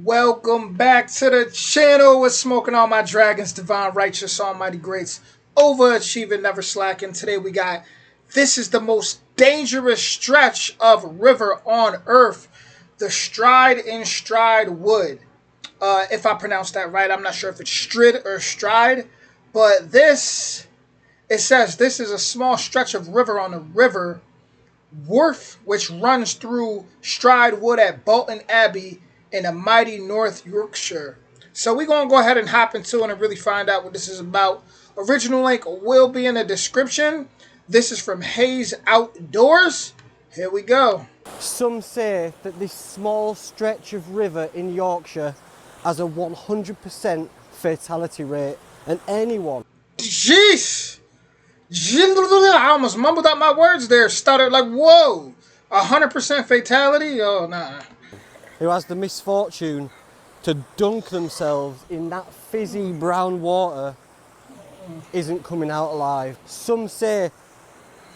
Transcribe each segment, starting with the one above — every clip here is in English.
Welcome back to the channel. We're smoking all my dragons, divine, righteous, almighty greats, overachieving, never slacking. Today we got this is the most dangerous stretch of river on earth, the Stride Wood. If I pronounced that right, I'm not sure if it's Strid or Stride, but it says this is a small stretch of river on the river Wharf, which runs through Stride Wood at Bolton Abbey in the mighty North Yorkshire. So we're going to go ahead and hop into it and really find out what this is about. Original link will be in the description. This is from Hayes Outdoors. Here we go. Some say that this small stretch of river in Yorkshire has a 100% fatality rate, and anyone... Jeez! I almost mumbled out my words there, stuttered like, whoa, 100% fatality? Oh, nah. who has the misfortune to dunk themselves in that fizzy brown water isn't coming out alive. Some say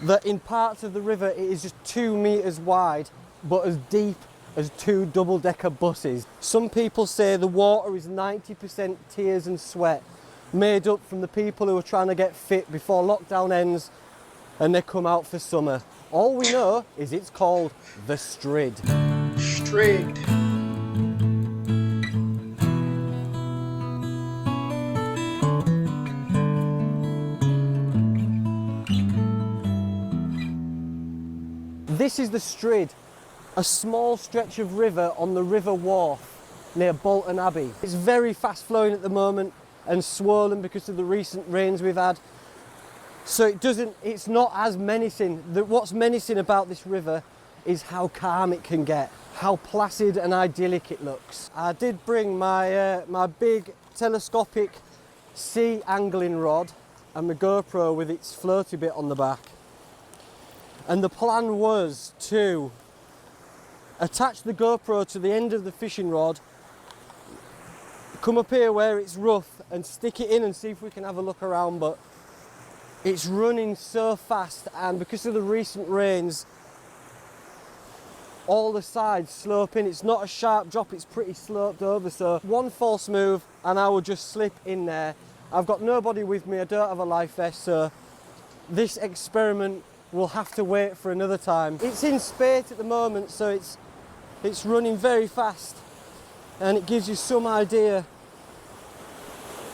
that in parts of the river it is just 2 meters wide, but as deep as 2 double-decker buses. Some people say the water is 90% tears and sweat, made up from the people who are trying to get fit before lockdown ends and they come out for summer. All we know is it's called the Strid. Strid. This is the Strid, a small stretch of river on the River Wharf near Bolton Abbey. It's very fast flowing at the moment and swollen because of the recent rains we've had. So it's not as menacing. What's menacing about this river is how calm it can get, how placid and idyllic it looks. I did bring my big telescopic sea angling rod and my GoPro with its floaty bit on the back. And the plan was to attach the GoPro to the end of the fishing rod, come up here where it's rough and stick it in and see if we can have a look around, but it's running so fast, and because of the recent rains all the sides slope in. It's not a sharp drop, it's pretty sloped over, so one false move and I will just slip in there. I've got nobody with me, I don't have a life vest, so this experiment will have to wait for another time. It's in spate at the moment, so it's running very fast, and it gives you some idea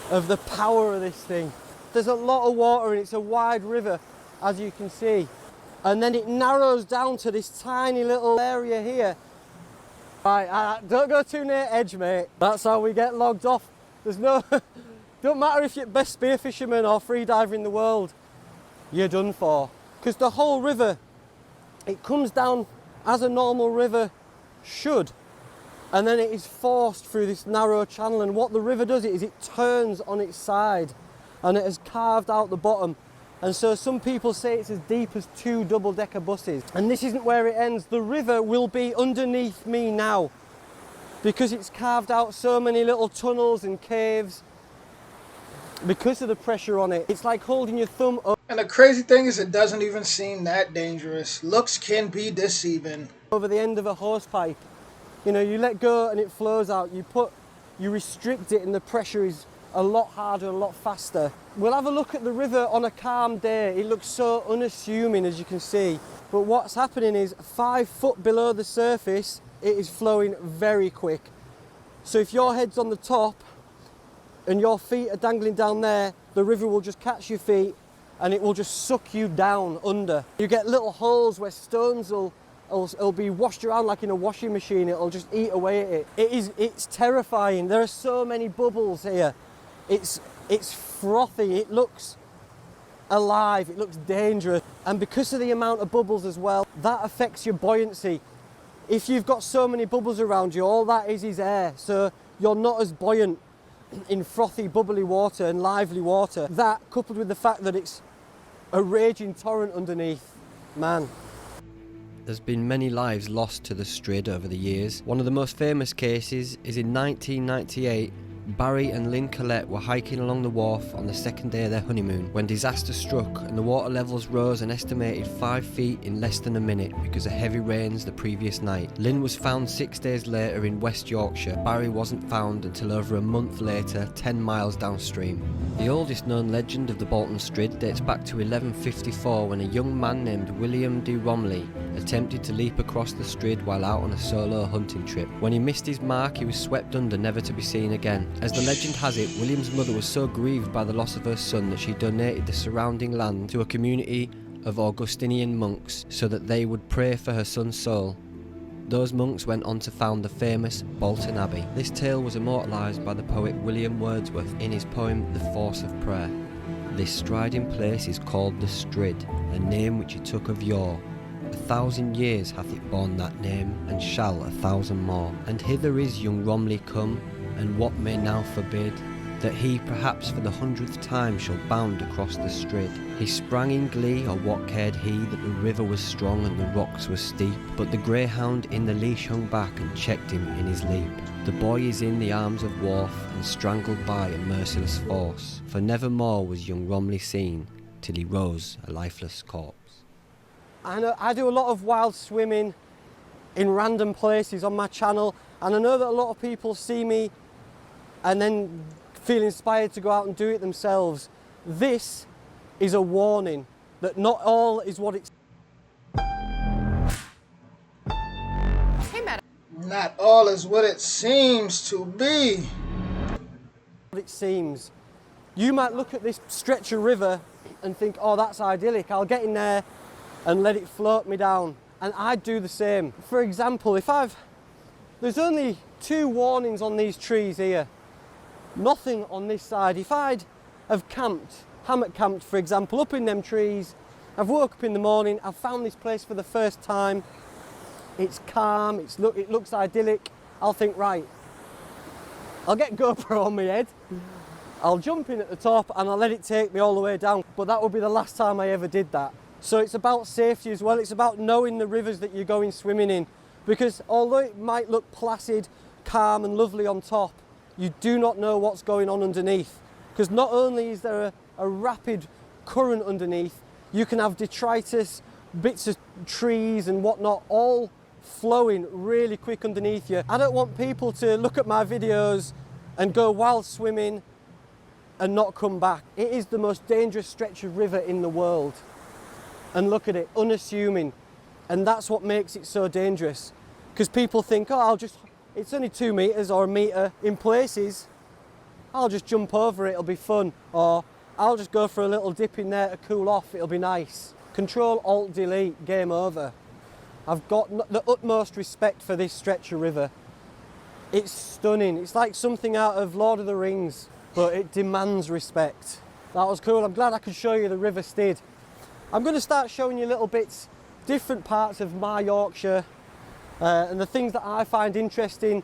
of the power of this thing. There's a lot of water and it's a wide river, as you can see, and then it narrows down to this tiny little area here. Right, don't go too near edge, mate. That's how we get logged off. There's no don't matter if you're best spear fisherman or free diver in the world, you're done for, because the whole river, it comes down as a normal river should, and then it is forced through this narrow channel, and what the river does is it turns on its side and it has carved out the bottom, and so some people say it's as deep as 2 double-decker buses. And this isn't where it ends. The river will be underneath me now because it's carved out so many little tunnels and caves because of the pressure on it. It's like holding your thumb up. And the crazy thing is, it doesn't even seem that dangerous. Looks can be deceiving. Over the end of a hose pipe. You know, you let go and it flows out. You restrict it and the pressure is a lot harder and a lot faster. We'll have a look at the river on a calm day. It looks so unassuming, as you can see. But what's happening is 5 foot below the surface, it is flowing very quick. So if your head's on the top and your feet are dangling down there, the river will just catch your feet and it will just suck you down under. You get little holes where stones will be washed around like in a washing machine. It'll just eat away at it. It's terrifying. There are so many bubbles here. It's frothy. It looks alive. It looks dangerous. And because of the amount of bubbles as well, that affects your buoyancy. If you've got so many bubbles around you, all that is air. So you're not as buoyant in frothy, bubbly water and lively water. That, coupled with the fact that it's a raging torrent underneath, man. There's been many lives lost to the Strid over the years. One of the most famous cases is in 1998 Barry and Lynn Collette were hiking along the wharf on the second day of their honeymoon when disaster struck and the water levels rose an estimated 5 feet in less than a minute because of heavy rains the previous night. Lynn was found 6 days later in West Yorkshire. Barry wasn't found until over a month later, 10 miles downstream. The oldest known legend of the Bolton Strid dates back to 1154 when a young man named William de Romley attempted to leap across the Strid while out on a solo hunting trip. When he missed his mark, he was swept under, never to be seen again. As the legend has it, William's mother was so grieved by the loss of her son that she donated the surrounding land to a community of Augustinian monks so that they would pray for her son's soul. Those monks went on to found the famous Bolton Abbey. This tale was immortalised by the poet William Wordsworth in his poem The Force of Prayer. This striding place is called the Strid, a name which it took of yore. 1,000 years hath it borne that name, and shall 1,000 more. And hither is young Romley come, and what may now forbid that he perhaps for the 100th time shall bound across the Strid. He sprang in glee, or what cared he that the river was strong and the rocks were steep, but the greyhound in the leash hung back and checked him in his leap. The boy is in the arms of Wharf and strangled by a merciless force, for never more was young Romley seen till he rose a lifeless corpse. I do a lot of wild swimming in random places on my channel, and I know that a lot of people see me and then feel inspired to go out and do it themselves. This is a warning that not all is what it's. Not all is what it seems to be. What it seems. You might look at this stretch of river and think, oh, that's idyllic. I'll get in there and let it float me down. And I'd do the same. For example, there's only 2 warnings on these trees here. Nothing on this side. If I'd have hammock camped, for example, up in them trees, I've woke up in the morning, I've found this place for the first time, it's calm, it looks idyllic, I'll think, right, I'll get GoPro on my head, I'll jump in at the top and I'll let it take me all the way down. But that would be the last time I ever did that. So it's about safety as well. It's about knowing the rivers that you're going swimming in, because although it might look placid, calm and lovely on top, you do not know what's going on underneath. Because not only is there a rapid current underneath, you can have detritus, bits of trees and whatnot all flowing really quick underneath you. I don't want people to look at my videos and go wild swimming and not come back. It is the most dangerous stretch of river in the world. And look at it, unassuming. And that's what makes it so dangerous. Because people think, oh, it's only 2 meters or a meter. In places, I'll just jump over it, it'll be fun. Or I'll just go for a little dip in there to cool off, it'll be nice. Control, Alt, Delete, game over. I've got the utmost respect for this stretch of river. It's stunning. It's like something out of Lord of the Rings, but it demands respect. That was cool. I'm glad I could show you the River Strid. I'm going to start showing you little bits, different parts of my Yorkshire, and the things that I find interesting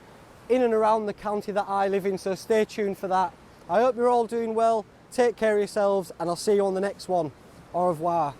in and around the county that I live in, so stay tuned for that. I hope you're all doing well, take care of yourselves, and I'll see you on the next one. Au revoir.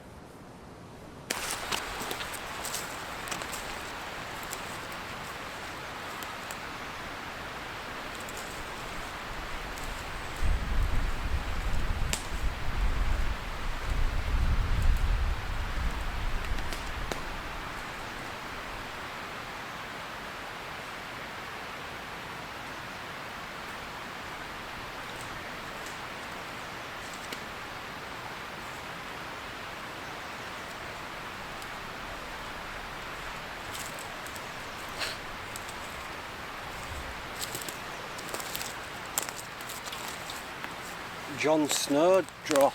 John Snowdrop.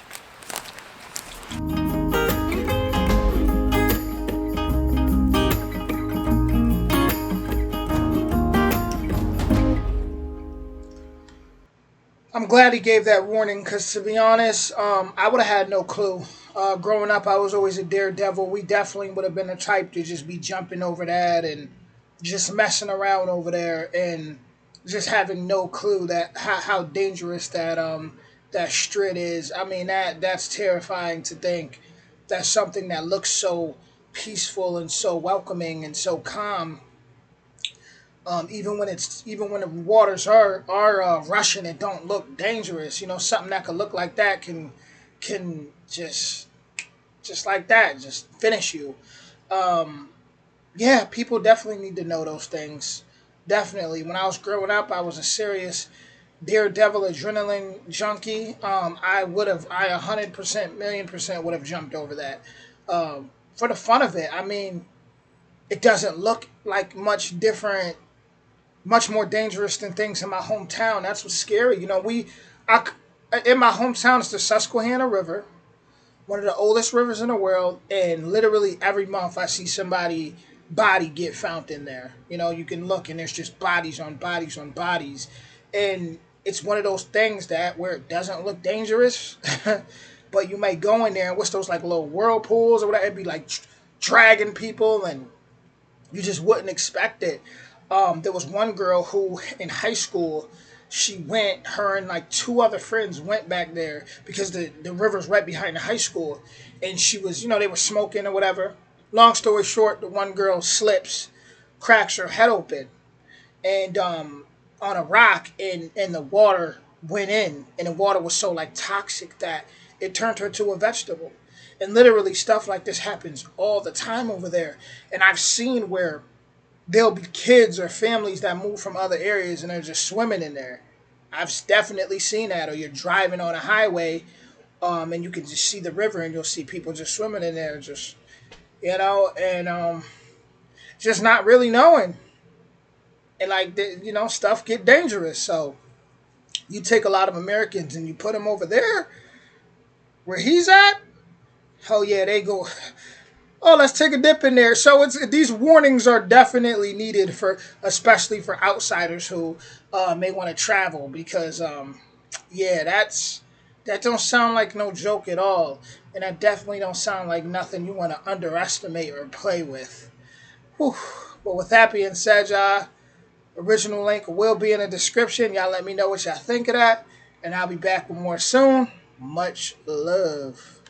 I'm glad he gave that warning, because to be honest, I would have had no clue. Growing up, I was always a daredevil. We definitely would have been the type to just be jumping over that and just messing around over there and just having no clue that how dangerous that Strid is. I mean, that's terrifying to think. That's something that looks so peaceful and so welcoming and so calm Even when the waters are rushing, it don't look dangerous. Something that could look like that can just like that just finish you. Um, yeah, people definitely need to know those things. Definitely. When I was growing up, I was a serious daredevil adrenaline junkie. I 100%, million percent would have jumped over that. For the fun of it, I mean, it doesn't look like much more dangerous than things in my hometown. That's what's scary. I, in my hometown, it's the Susquehanna River, one of the oldest rivers in the world, and literally every month I see somebody body get found in there. You can look and there's just bodies on bodies on bodies, and it's one of those things that where it doesn't look dangerous, but you may go in there and what's those like little whirlpools or whatever, it'd be like dragging people and you just wouldn't expect it. There was one girl who in high school, her and like two other friends went back there because the river's right behind the high school. And she was, they were smoking or whatever. Long story short, the one girl slips, cracks her head open, and on a rock, and the water went in, and the water was so like toxic that it turned her to a vegetable. And literally stuff like this happens all the time over there. And I've seen where there'll be kids or families that move from other areas and they're just swimming in there. I've definitely seen that. Or you're driving on a highway, and you can just see the river and you'll see people just swimming in there, just and just not really knowing. And like stuff get dangerous. So you take a lot of Americans and you put them over there where he's at. Hell yeah, they go. Oh, let's take a dip in there. So these warnings are definitely needed especially for outsiders who may want to travel because yeah, that don't sound like no joke at all, and that definitely don't sound like nothing you want to underestimate or play with. Whew. But with that being said, y'all, original link will be in the description. Y'all let me know what y'all think of that, and I'll be back with more soon. Much love.